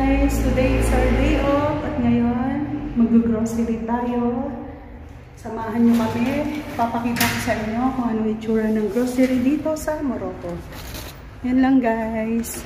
guys! Today is our day off at ngayon mag-grocery tayo. Samahan nyo kami. Papakita ko sa inyo kung ano itsura ng grocery dito sa Morocco. Yan lang guys.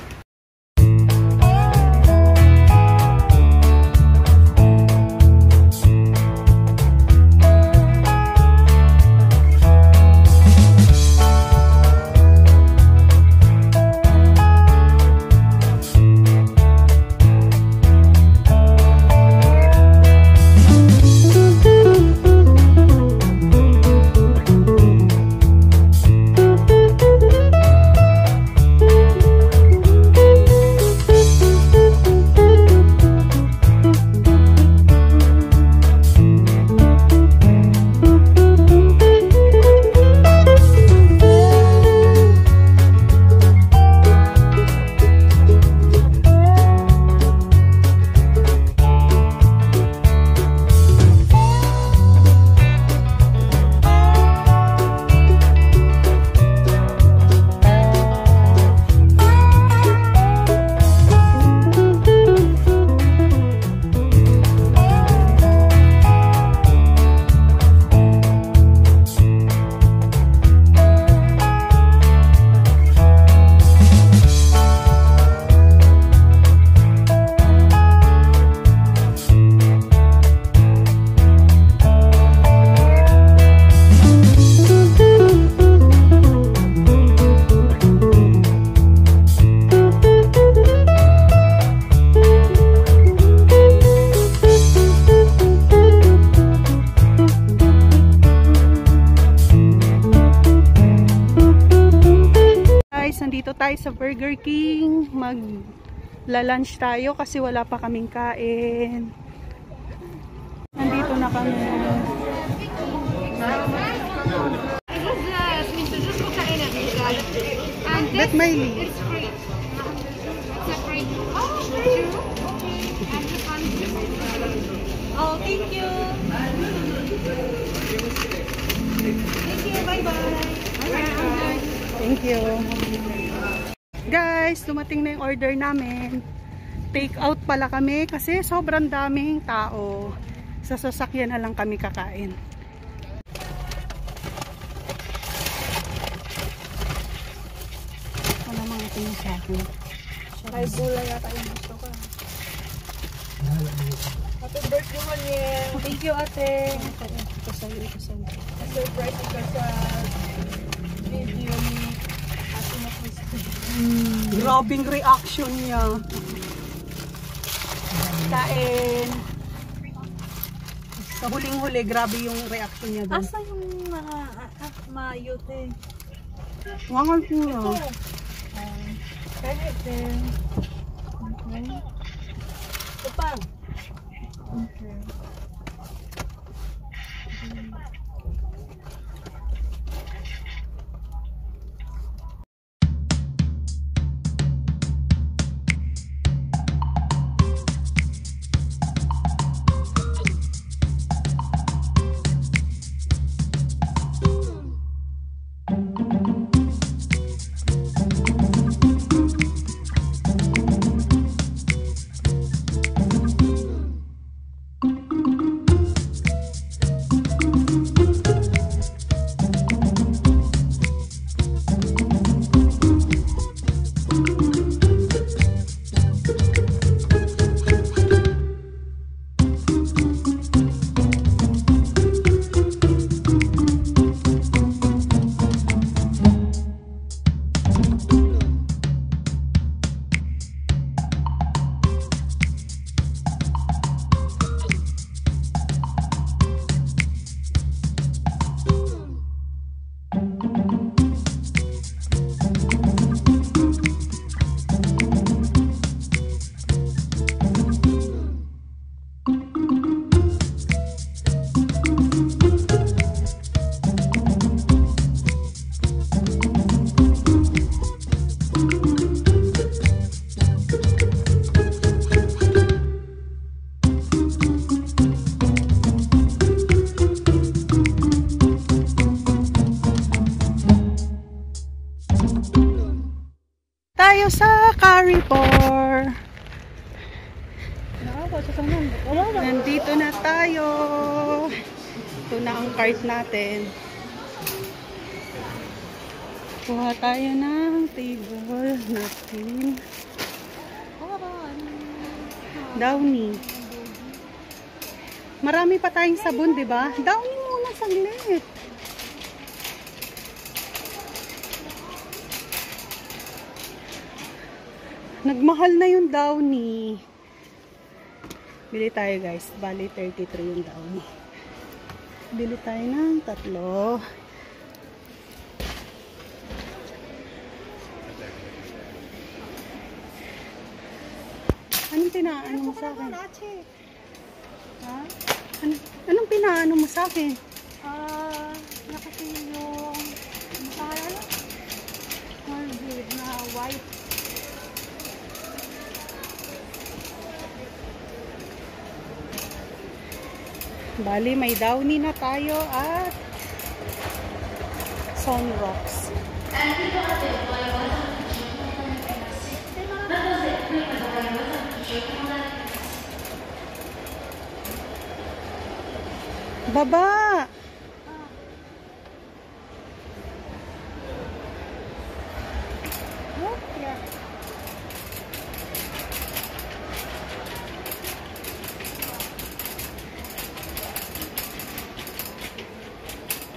Nandito tayo sa Burger King. Magla-lunch tayo kasi wala pa kaming kain. Nandito na kami. Bet Miley. It's free. It's a free. Oh, thank you. And this one. Oh, thank you. Thank you. Bye-bye. Thank you. Guys, dumating na yung order namin. Take out pala kami kasi sobrang daming tao. Sa sasakyan na lang kami kakain. Wala mga tingin sa akin. May gulay yata yung gusto ko. Happy birthday mo niya. Thank you, ate. Ito sa'yo, ito sa'yo. Surprise ka sa video ni Ate Makisto. Grabing reaction niya. Kain. Sa huling-huli, grabe yung reaction niya doon. Asa yung mga mayute? Wangan po na. Kahit din. Okay. Ito pa. Okay. tayo sa Carrefour. Nandito na tayo. Ito na ang cart natin. Kuha tayo ng table natin. Downy. Marami pa tayong sabon, di ba? Downy muna saglit. Nagmahal na yung Downy. Bili tayo guys. Bali 33 yung Downy. Bili tayo ng 3. Anong pinaano mo sa akin? Ha? Anong pinaano mo sa akin? Nakasi yung cornbread na white. Bali, may Downy na tayo at Sunrocks. Baba!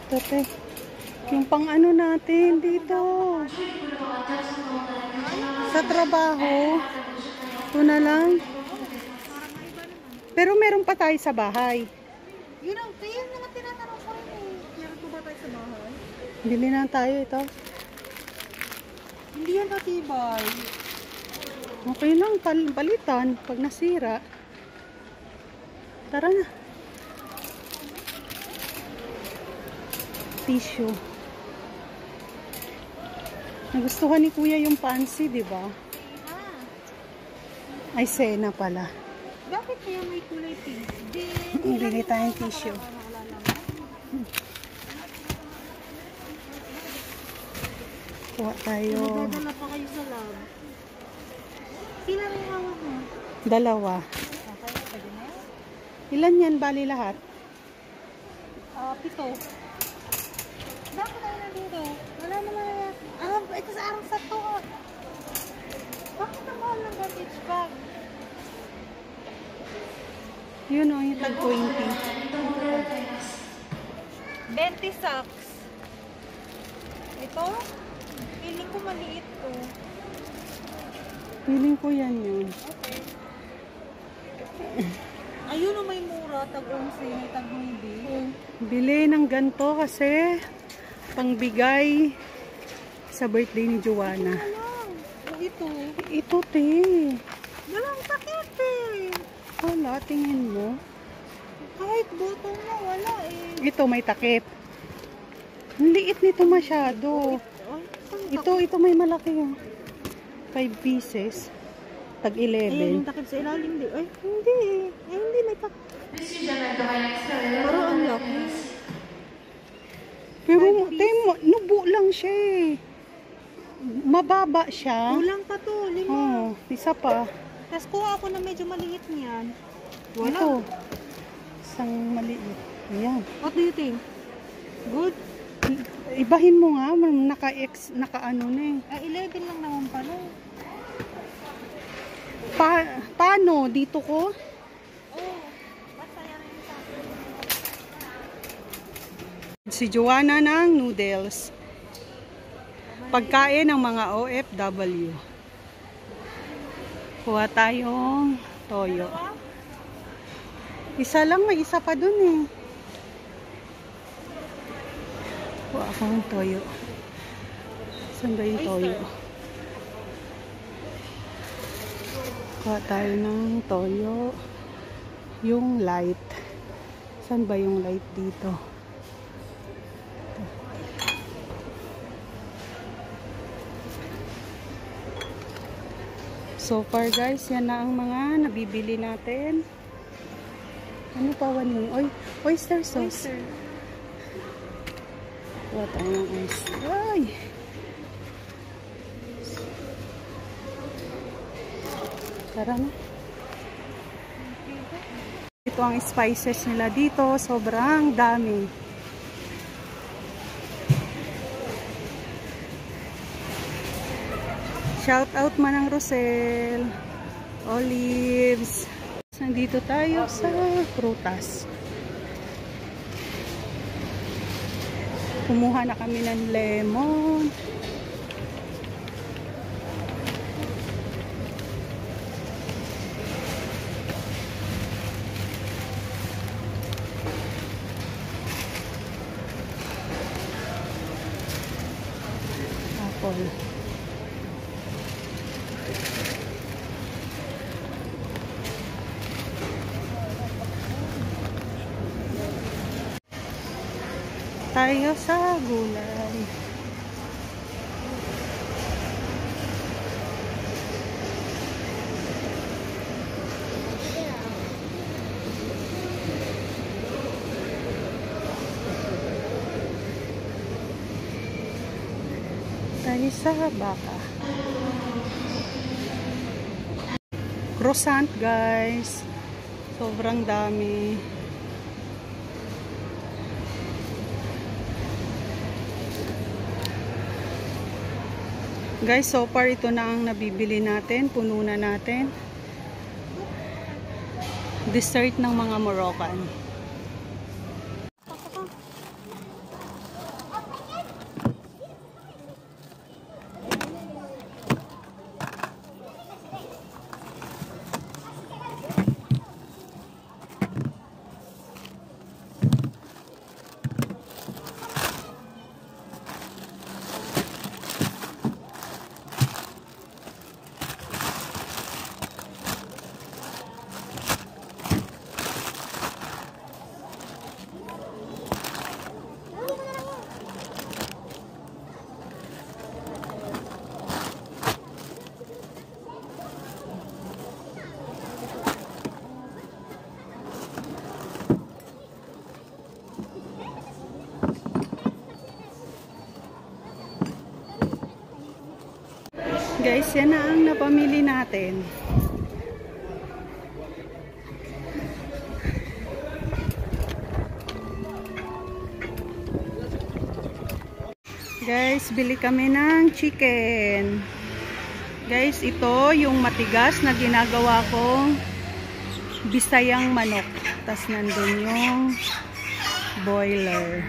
Tote, yung pang ano natin dito sa trabaho, ito na lang. Pero meron pa tayo sa bahay. Yun naman tinatanong ko rin eh. Meron po ba tayo sa bahay? Bili na tayo ito. Hindi yan matibay. Okay lang, palitan pag nasira. Tara na. Tissue. Nagustuhan ni Kuya yung fancy, di ba? Ay, Sena pala. Bakit kaya may kulay pink? Bili tayong tissue. Kuha tayo. Magdadala pa kayo sa lab. Sila rin hawak mo? 2. Okay, pwede na yan? Ilan yan, bali lahat? 7. Bakit tayo nandito? Wala naman na yan. Ito sa arang sa to. Bakit ang mahal ng garbage bag? Yun o, yung tag 20. 20 socks. Ito? Feeling ko maliit to. Feeling ko yan yun. Okay. Ayun o, may mura. Tag 11, may tag 9. Bili ng ganto kasi pangbigay sa birthday ni Joanna. Ito. Ito, te. Walang takip eh. Wala, tingin mo. Kahit bottom na, wala eh. Ito, may takip. Ang liit nito masyado. Ito may malaki yung 5 pieces. Tag 11. Ayun, yung takip sa ilalim di. Ay, hindi eh. Ay, hindi, may takip. Pero ang laki. Pero, nubo lang siya eh. Mababa siya. Kulang pa to, 5. Oh, isa pa. Tapos kuha ako na medyo maliit niyan. Wala. Ito. Isang maliit. Ayan. What do you think? Good? Ibahin mo nga. Naka-ano na eh. Ay, 11 lang naman pala. Paano? Dito ko? Oh, basta yan yung sa Si Joanna ng noodles. Pagkain ng mga OFW. Kuha tayong toyo. Isa lang, may isa pa dun eh. Kuha akong toyo. Saan ba yung toyo? Kuha tayo ng toyo. Yung light. Saan ba yung light dito? So far guys, yan na ang mga nabibili natin. Ano pa yung oyster sauce. oyster. Kuha tayo ng oyster. Ay! Tara na. Okay. Ito ang spices nila dito. Sobrang dami. Shout out Manang Rosel. Olives. Nandito tayo sa prutas. Kumuha na kami ng lemon. Apple. Tayo sa gulay. Tayo sa baka. Croissant guys. Sobrang dami. Guys, so far ito na ang nabibili natin. Puno na natin. Dessert ng mga Moroccan. Guys, yan na ang napamili natin. Guys, bili kami ng chicken. Guys, ito yung matigas na ginagawa kong bisayang manok. Tas nandun yung boiler.